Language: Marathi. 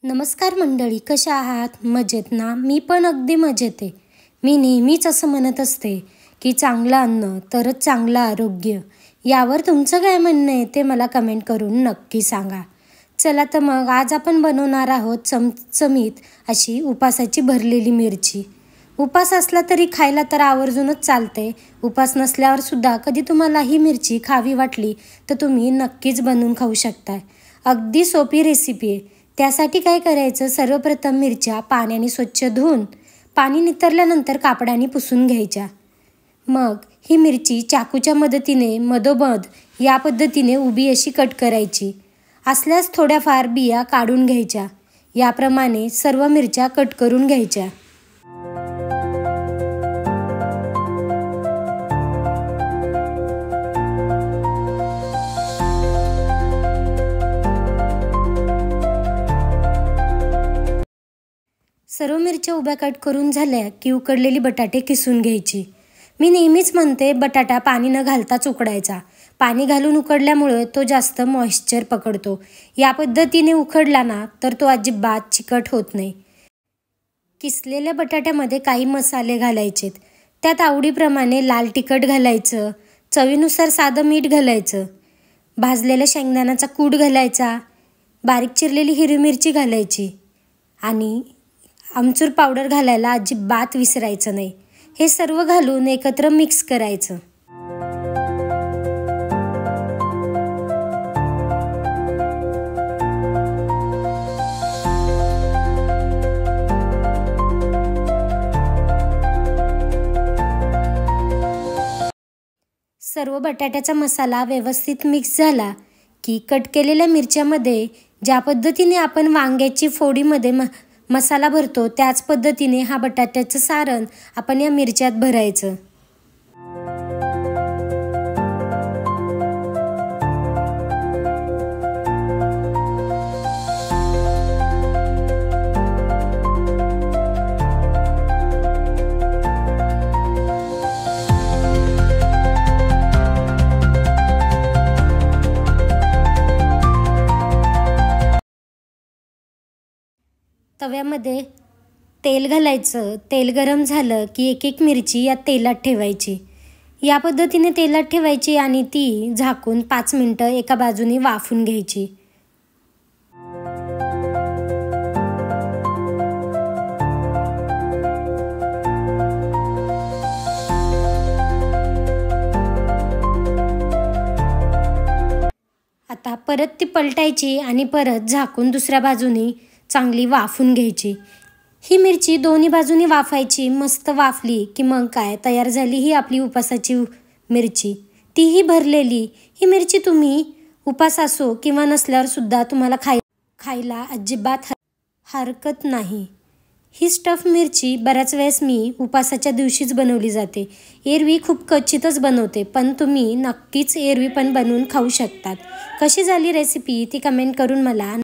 नमस्कार मंडळी, कशा आहात? मजेत ना? मी पण अगदी मजेत आहे. मी नेहमीच असं म्हणत असते की चांगलं अन्न तरच चांगलं आरोग्य. यावर तुमचं काय म्हणणं आहे ते मला कमेंट करून नक्की सांगा. चला तर मग आज आपण बनवणार आहोत चमचमीत अशी उपासाची भरलेली मिरची. उपास असला तरी खायला तर आवर्जूनच चालते. उपास नसल्यावर सुद्धा कधी तुम्हाला ही मिरची खावी वाटली तर तुम्ही नक्कीच बनवून खाऊ शकता. अगदी सोपी रेसिपी आहे. त्यासाठी काय करायचं, सर्वप्रथम मिरच्या पाण्याने स्वच्छ धुवून पाणी नितरल्यानंतर कापडाने पुसून घ्यायच्या. मग ही मिरची चाकूच्या मदतीने मधोमध या पद्धतीने उभी अशी कट करायची. असल्यास थोड्याफार बिया काढून घ्यायच्या. याप्रमाणे सर्व मिरच्या कट करून घ्यायच्या. सर्व मिरच्या उभ्या कट करून झाल्या की उकडलेली बटाटे किसून घ्यायची. मी नेहमीच म्हणते बटाटा पाणी न घालताच उकडायचा. पाणी घालून उकडल्यामुळे तो जास्त मॉइश्चर पकडतो. या पद्धतीने उकडला ना तर तो अजिबात चिकट होत नाही. किसलेल्या बटाट्यामध्ये काही मसाले घालायचेत. त्यात आवडीप्रमाणे लाल तिखट घालायचं, चवीनुसार साधं मीठ घालायचं, भाजलेल्या शेंगदाण्याचा कूट घालायचा, बारीक चिरलेली हिरवी मिरची घालायची आणि आमचूर पावडर घालायला अजिबात विसरायचं नाही. हे सर्व घालून एकत्र मिक्स करायचं. सर्व बटाट्याचा मसाला व्यवस्थित मिक्स झाला की कट केलेल्या मिरच्यामध्ये ज्या पद्धतीने आपण वांग्याची फोडीमध्ये मसाला भरतो त्याच पद्धतीने हा बटाट्याचं सारण आपण या मिरच्यात भरायचं. तव्यामध्ये तेल घालायचं. तेल गरम झालं की एक एक मिरची या तेलात ठेवायची. या पद्धतीने तेलात ठेवायची आणि ती झाकून 5 मिनिटं एका बाजूने वाफून घ्यायची. आता परत ती पलटायची आणि परत झाकून दुसऱ्या बाजूने चांगली वाफून घ्यायची. ही मिरची दोन्ही बाजूनी वाफायची. मस्त वाफली की मग काय तयार झाली ही आपली उपासाची मिरची. तीही भरलेली. ही मिरची तुम्ही उपास असो किंवा नसल्यावर सुद्धा तुम्हाला खायला अजिबात हरकत नाही. ही स्टफ मिरची बऱ्याच वेळेस मी उपासाच्या दिवशीच बनवली जाते. एरवी खूप क्वचितच बनवते, पण तुम्ही नक्कीच एरवी पण बनवून खाऊ शकतात. कशी झाली रेसिपी ती कमेंट करून मला